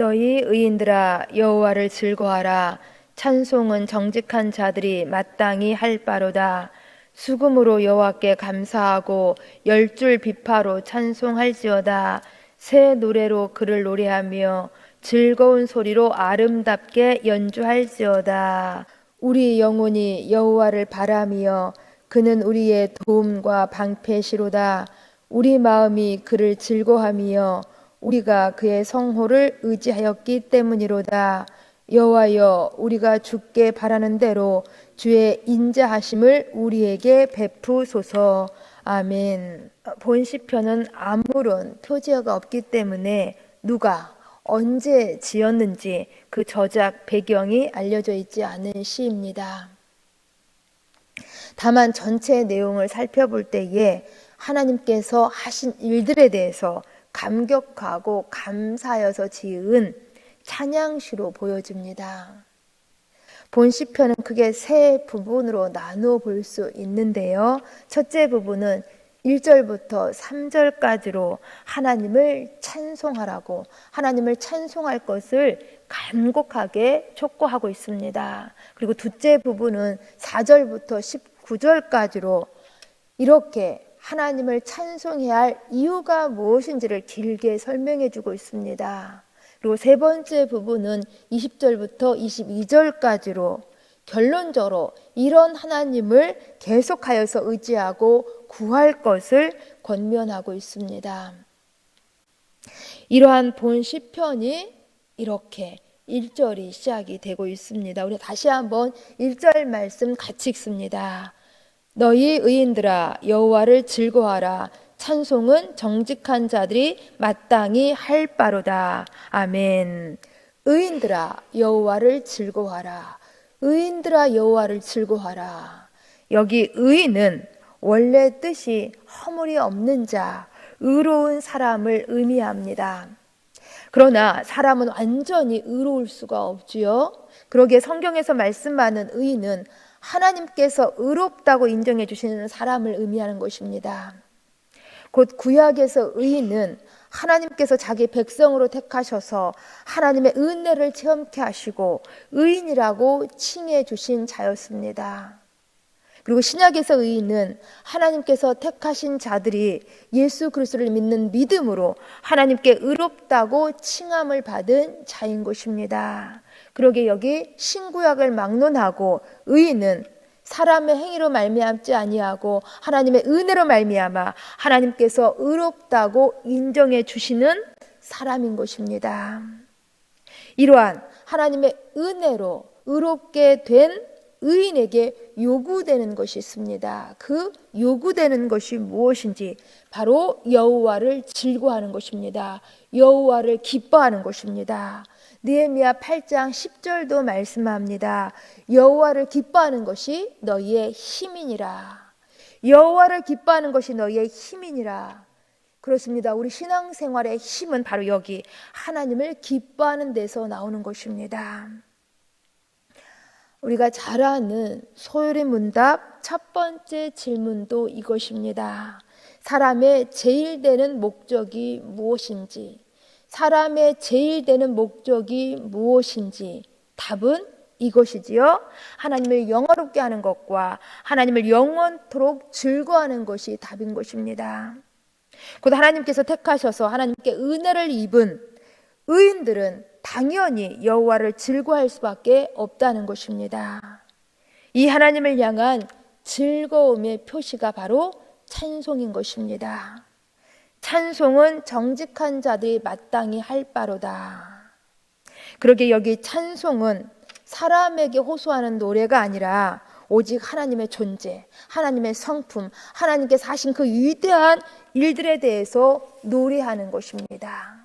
너희 의인들아 여호와를 즐거워하라. 찬송은 정직한 자들이 마땅히 할 바로다. 수금으로 여호와께 감사하고 열줄 비파로 찬송할지어다. 새 노래로 그를 노래하며 즐거운 소리로 아름답게 연주할지어다. 우리 영혼이 여호와를 바라며 그는 우리의 도움과 방패시로다. 우리 마음이 그를 즐거워하며 우리가 그의 성호를 의지하였기 때문이로다. 여호와여, 우리가 주께 바라는 대로 주의 인자하심을 우리에게 베푸소서. 아멘. 본 시편은 아무런 표지어가 없기 때문에 누가 언제 지었는지 그 저작 배경이 알려져 있지 않은 시입니다. 다만 전체 내용을 살펴볼 때에 하나님께서 하신 일들에 대해서 감격하고 감사하여서 지은 찬양시로 보여집니다. 본 시편은 크게 세 부분으로 나누어 볼 수 있는데요. 첫째 부분은 1절부터 3절까지로 하나님을 찬송하라고, 하나님을 찬송할 것을 간곡하게 촉구하고 있습니다. 그리고 둘째 부분은 4절부터 19절까지로 이렇게 하나님을 찬송해야 할 이유가 무엇인지를 길게 설명해 주고 있습니다. 그리고 세 번째 부분은 20절부터 22절까지로 결론적으로 이런 하나님을 계속하여서 의지하고 구할 것을 권면하고 있습니다. 이러한 본 시편이 이렇게 1절이 시작이 되고 있습니다. 우리 다시 한번 1절 말씀 같이 읽습니다. 너희 의인들아 여호와를 즐거워하라. 찬송은 정직한 자들이 마땅히 할 바로다. 아멘. 의인들아 여호와를 즐거워하라. 의인들아 여호와를 즐거워하라. 여기 의인은 원래 뜻이 허물이 없는 자, 의로운 사람을 의미합니다. 그러나 사람은 완전히 의로울 수가 없지요. 그러기에 성경에서 말씀하는 의인은 하나님께서 의롭다고 인정해 주시는 사람을 의미하는 것입니다. 곧 구약에서 의인은 하나님께서 자기 백성으로 택하셔서 하나님의 은혜를 체험케 하시고 의인이라고 칭해 주신 자였습니다. 그리고 신약에서 의인은 하나님께서 택하신 자들이 예수 그리스도를 믿는 믿음으로 하나님께 의롭다고 칭함을 받은 자인 것입니다. 그러기에 여기 신구약을 막론하고 의인은 사람의 행위로 말미암지 아니하고 하나님의 은혜로 말미암아 하나님께서 의롭다고 인정해 주시는 사람인 것입니다. 이러한 하나님의 은혜로 의롭게 된 의인에게 요구되는 것이 있습니다. 그 요구되는 것이 무엇인지 바로 여호와를 즐거워하는 것입니다. 여호와를 기뻐하는 것입니다. 느헤미야 8장 10절도 말씀합니다. 여호와를 기뻐하는 것이 너희의 힘이니라. 여호와를 기뻐하는 것이 너희의 힘이니라. 그렇습니다. 우리 신앙생활의 힘은 바로 여기 하나님을 기뻐하는 데서 나오는 것입니다. 우리가 잘 아는 소요리 문답 첫 번째 질문도 이것입니다. 사람의 제일 되는 목적이 무엇인지, 사람의 제일 되는 목적이 무엇인지 답은 이것이지요. 하나님을 영화롭게 하는 것과 하나님을 영원토록 즐거워하는 것이 답인 것입니다. 곧 하나님께서 택하셔서 하나님께 은혜를 입은 의인들은 당연히 여호와를 즐거워할 수밖에 없다는 것입니다. 이 하나님을 향한 즐거움의 표시가 바로 찬송인 것입니다. 찬송은 정직한 자들이 마땅히 할 바로다. 그러기에 여기 찬송은 사람에게 호소하는 노래가 아니라 오직 하나님의 존재, 하나님의 성품, 하나님께서 하신 그 위대한 일들에 대해서 노래하는 것입니다.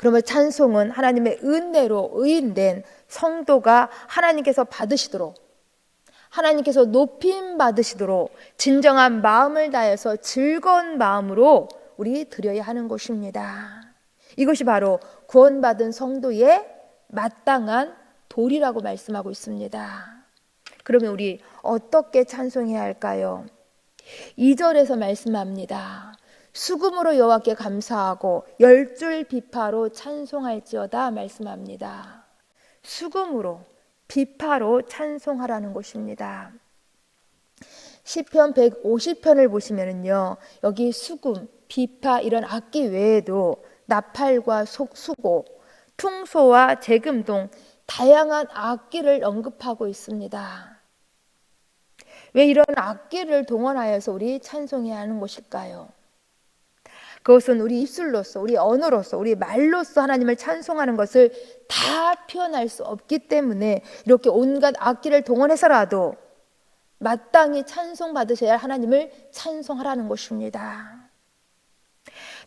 그러면 찬송은 하나님의 은혜로 의인된 성도가 하나님께서 받으시도록, 하나님께서 높임 받으시도록 진정한 마음을 다해서 즐거운 마음으로 우리 드려야 하는 것입니다. 이것이 바로 구원받은 성도의 마땅한 도리라고 말씀하고 있습니다. 그러면 우리 어떻게 찬송해야 할까요? 2절에서 말씀합니다. 수금으로 여호와께 감사하고 10줄 비파로 찬송할지어다 말씀합니다. 수금으로 비파로 찬송하라는 것입니다. 시편 150편을 보시면은요, 여기 수금, 비파 이런 악기 외에도 나팔과 수고, 퉁소와 재금동 다양한 악기를 언급하고 있습니다. 왜 이런 악기를 동원하여서 우리 찬송해야 하는 것일까요? 그것은 우리 입술로서, 우리 언어로서, 우리 말로서 하나님을 찬송하는 것을 다 표현할 수 없기 때문에 이렇게 온갖 악기를 동원해서라도 마땅히 찬송받으셔야 할 하나님을 찬송하라는 것입니다.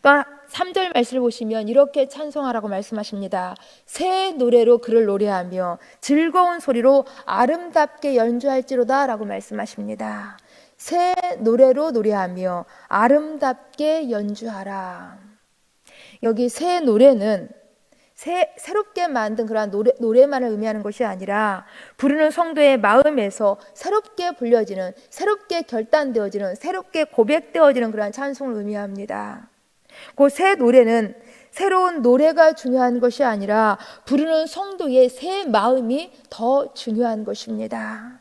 또 3절 말씀을 보시면 이렇게 찬송하라고 말씀하십니다. 새 노래로 그를 노래하며 즐거운 소리로 아름답게 연주할지로다 라고 말씀하십니다. 새 노래로 노래하며 아름답게 연주하라. 여기 새 노래는 새롭게 만든 그러한 노래만을 의미하는 것이 아니라 부르는 성도의 마음에서 새롭게 불려지는, 새롭게 결단되어지는, 새롭게 고백되어지는 그러한 찬송을 의미합니다. 그 새 노래는 새로운 노래가 중요한 것이 아니라 부르는 성도의 새 마음이 더 중요한 것입니다.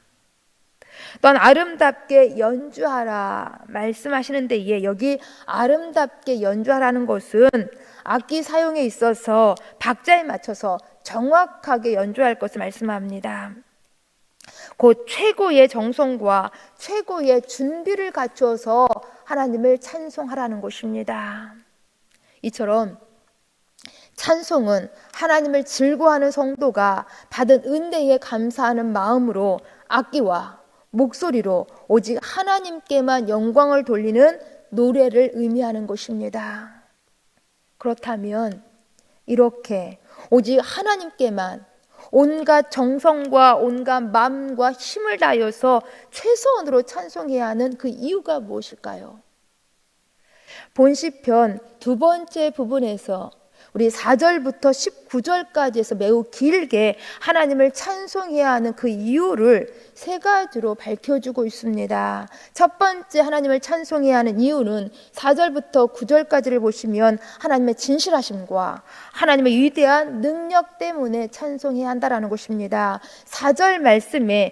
또한 아름답게 연주하라 말씀하시는 데에 여기 아름답게 연주하라는 것은 악기 사용에 있어서 박자에 맞춰서 정확하게 연주할 것을 말씀합니다. 곧 최고의 정성과 최고의 준비를 갖추어서 하나님을 찬송하라는 것입니다. 이처럼 찬송은 하나님을 즐거워하는 성도가 받은 은혜에 감사하는 마음으로 악기와 목소리로 오직 하나님께만 영광을 돌리는 노래를 의미하는 것입니다. 그렇다면 이렇게 오직 하나님께만 온갖 정성과 온갖 마음과 힘을 다하여서 최소한으로 찬송해야 하는 그 이유가 무엇일까요? 본시편 두 번째 부분에서 우리 4절부터 19절까지에서 매우 길게 하나님을 찬송해야 하는 그 이유를 세 가지로 밝혀주고 있습니다. 첫 번째 하나님을 찬송해야 하는 이유는 4절부터 9절까지를 보시면 하나님의 진실하심과 하나님의 위대한 능력 때문에 찬송해야 한다라는 것입니다. 4절 말씀에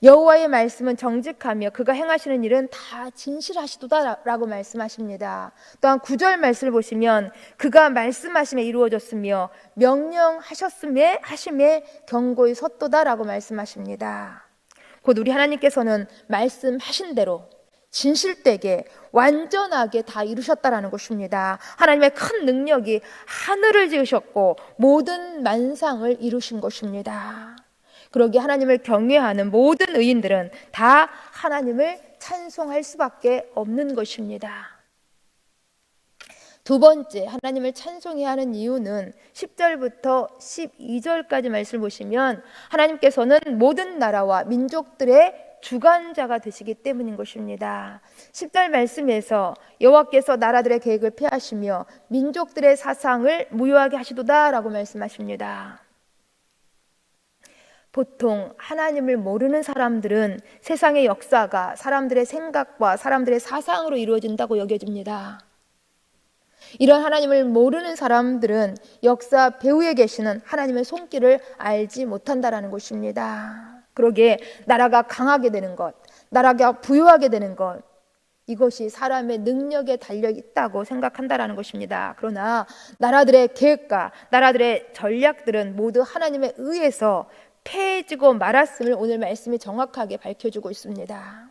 여호와의 말씀은 정직하며 그가 행하시는 일은 다 진실하시도다라고 말씀하십니다. 또한 9절 말씀을 보시면 그가 말씀하심에 이루어졌으며 명령하셨음에 하심에 경고히 섰도다라고 말씀하십니다. 곧 우리 하나님께서는 말씀하신 대로 진실되게 완전하게 다 이루셨다라는 것입니다. 하나님의 큰 능력이 하늘을 지으셨고 모든 만상을 이루신 것입니다. 그러기에 하나님을 경외하는 모든 의인들은 다 하나님을 찬송할 수밖에 없는 것입니다. 두 번째 하나님을 찬송해야 하는 이유는 10절부터 12절까지 말씀을 보시면 하나님께서는 모든 나라와 민족들의 주관자가 되시기 때문인 것입니다. 10절 말씀에서 여호와께서 나라들의 계획을 폐하시며 민족들의 사상을 무효하게 하시도다 라고 말씀하십니다. 보통 하나님을 모르는 사람들은 세상의 역사가 사람들의 생각과 사람들의 사상으로 이루어진다고 여겨집니다. 이런 하나님을 모르는 사람들은 역사 배후에 계시는 하나님의 손길을 알지 못한다라는 것입니다. 그러기에 나라가 강하게 되는 것, 나라가 부유하게 되는 것, 이것이 사람의 능력에 달려 있다고 생각한다라는 것입니다. 그러나 나라들의 계획과 나라들의 전략들은 모두 하나님에 의해서 패해지고 말았음을 오늘 말씀이 정확하게 밝혀주고 있습니다.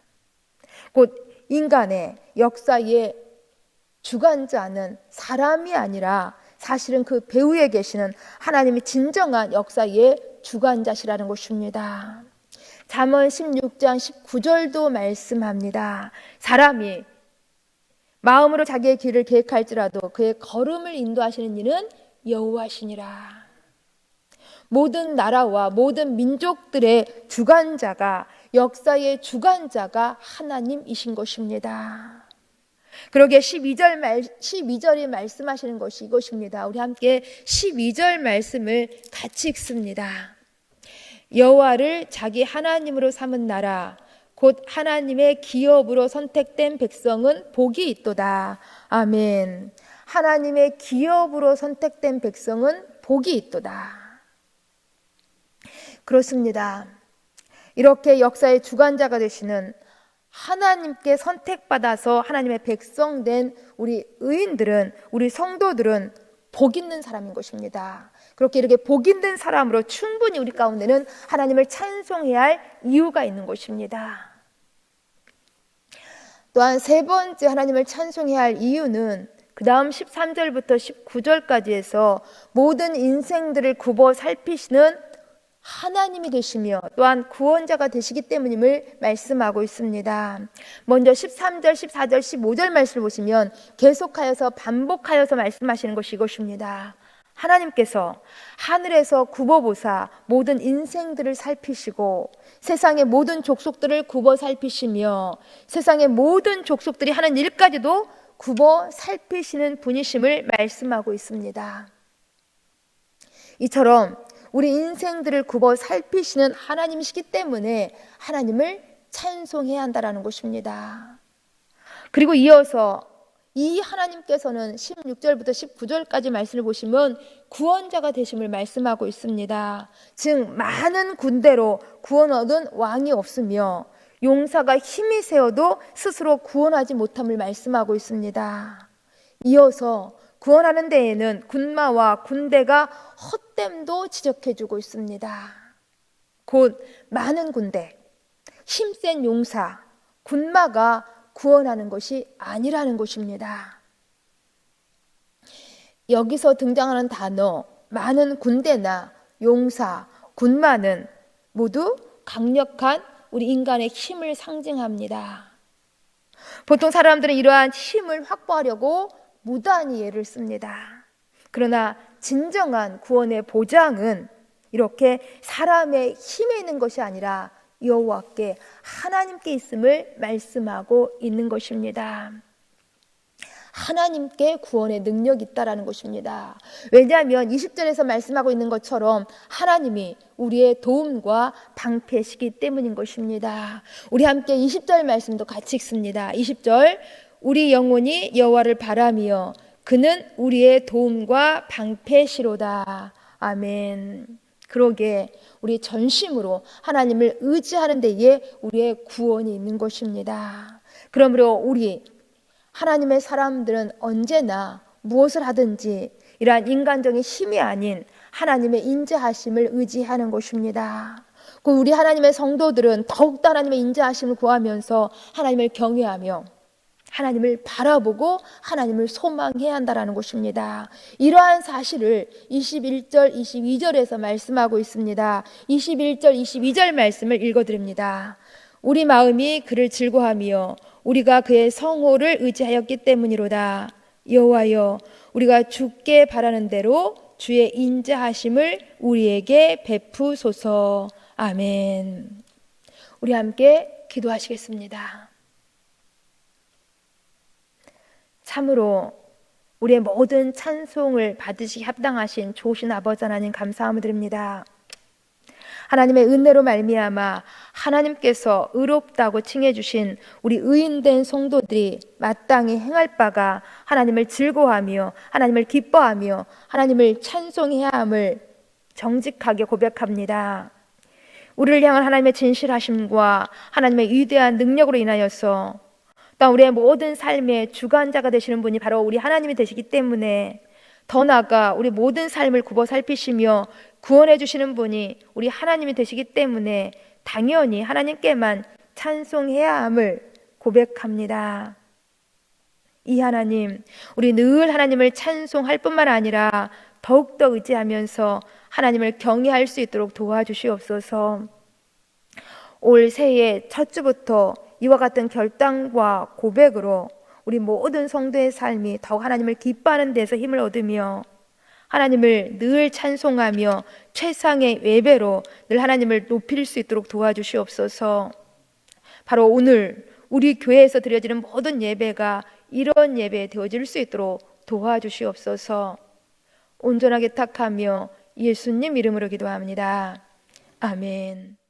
곧 인간의 역사의 주관자는 사람이 아니라 사실은 그 배후에 계시는 하나님이 진정한 역사의 주관자시라는 것입니다. 잠언 16장 19절도 말씀합니다. 사람이 마음으로 자기의 길을 계획할지라도 그의 걸음을 인도하시는 이는 여호와시니라. 모든 나라와 모든 민족들의 주관자가, 역사의 주관자가 하나님이신 것입니다. 그러기에 12절이 말씀하시는 것이 이것입니다. 우리 함께 12절 말씀을 같이 읽습니다. 여호와를 자기 하나님으로 삼은 나라 곧 하나님의 기업으로 선택된 백성은 복이 있도다. 아멘. 하나님의 기업으로 선택된 백성은 복이 있도다. 그렇습니다. 이렇게 역사의 주관자가 되시는 하나님께 선택받아서 하나님의 백성된 우리 의인들은, 우리 성도들은 복 있는 사람인 것입니다. 그렇게 이렇게 복 있는 사람으로 충분히 우리 가운데는 하나님을 찬송해야 할 이유가 있는 것입니다. 또한 세 번째 하나님을 찬송해야 할 이유는 그 다음 13절부터 19절까지 해서 모든 인생들을 굽어 살피시는 하나님이 되시며 또한 구원자가 되시기 때문임을 말씀하고 있습니다. 먼저 13절, 14절, 15절 말씀을 보시면 계속하여서 반복하여서 말씀하시는 것이 이것입니다. 하나님께서 하늘에서 굽어보사 모든 인생들을 살피시고 세상의 모든 족속들을 굽어 살피시며 세상의 모든 족속들이 하는 일까지도 굽어 살피시는 분이심을 말씀하고 있습니다. 이처럼 우리 인생들을 굽어 살피시는 하나님이시기 때문에 하나님을 찬송해야 한다는 것입니다. 그리고 이어서 이 하나님께서는 16절부터 19절까지 말씀을 보시면 구원자가 되심을 말씀하고 있습니다. 즉 많은 군대로 구원 얻은 왕이 없으며 용사가 힘이 세어도 스스로 구원하지 못함을 말씀하고 있습니다. 이어서 구원하는 데에는 군마와 군대가 헛됨도 지적해주고 있습니다. 곧 많은 군대, 힘센 용사, 군마가 구원하는 것이 아니라는 것입니다. 여기서 등장하는 단어 많은 군대나 용사, 군마는 모두 강력한 우리 인간의 힘을 상징합니다. 보통 사람들은 이러한 힘을 확보하려고 무단히 예를 씁니다. 그러나 진정한 구원의 보장은 이렇게 사람의 힘에 있는 것이 아니라 여호와께 하나님께 있음을 말씀하고 있는 것입니다. 하나님께 구원의 능력이 있다라는 것입니다. 왜냐하면 20절에서 말씀하고 있는 것처럼 하나님이 우리의 도움과 방패시기 때문인 것입니다. 우리 함께 20절 말씀도 같이 읽습니다. 20절 우리 영혼이 여호와를 바라며 그는 우리의 도움과 방패시로다. 아멘. 그러게 우리 전심으로 하나님을 의지하는 데에 우리의 구원이 있는 것입니다. 그러므로 우리 하나님의 사람들은 언제나 무엇을 하든지 이러한 인간적인 힘이 아닌 하나님의 인자하심을 의지하는 것입니다. 우리 하나님의 성도들은 더욱더 하나님의 인자하심을 구하면서 하나님을 경외하며 하나님을 바라보고 하나님을 소망해야 한다는 것입니다. 이러한 사실을 21절, 22절에서 말씀하고 있습니다. 21절, 22절 말씀을 읽어드립니다. 우리 마음이 그를 즐거하며 우리가 그의 성호를 의지하였기 때문이로다. 여호와여 우리가 주께 바라는 대로 주의 인자하심을 우리에게 베푸소서. 아멘. 우리 함께 기도하시겠습니다. 참으로 우리의 모든 찬송을 받으시기 합당하신 좋으신 아버지 하나님 감사함을 드립니다. 하나님의 은혜로 말미암아 하나님께서 의롭다고 칭해 주신 우리 의인된 성도들이 마땅히 행할 바가 하나님을 즐거워하며 하나님을 기뻐하며 하나님을 찬송해야 함을 정직하게 고백합니다. 우리를 향한 하나님의 진실하심과 하나님의 위대한 능력으로 인하여서 또 우리의 모든 삶의 주관자가 되시는 분이 바로 우리 하나님이 되시기 때문에 더 나아가 우리 모든 삶을 굽어 살피시며 구원해 주시는 분이 우리 하나님이 되시기 때문에 당연히 하나님께만 찬송해야 함을 고백합니다. 이 하나님, 우리 늘 하나님을 찬송할 뿐만 아니라 더욱더 의지하면서 하나님을 경외할 수 있도록 도와주시옵소서. 올 새해 첫 주부터 이와 같은 결단과 고백으로 우리 모든 성도의 삶이 더욱 하나님을 기뻐하는 데서 힘을 얻으며 하나님을 늘 찬송하며 최상의 예배로 늘 하나님을 높일 수 있도록 도와주시옵소서. 바로 오늘 우리 교회에서 드려지는 모든 예배가 이런 예배 되어질 수 있도록 도와주시옵소서. 온전하게 탁하며 예수님 이름으로 기도합니다. 아멘.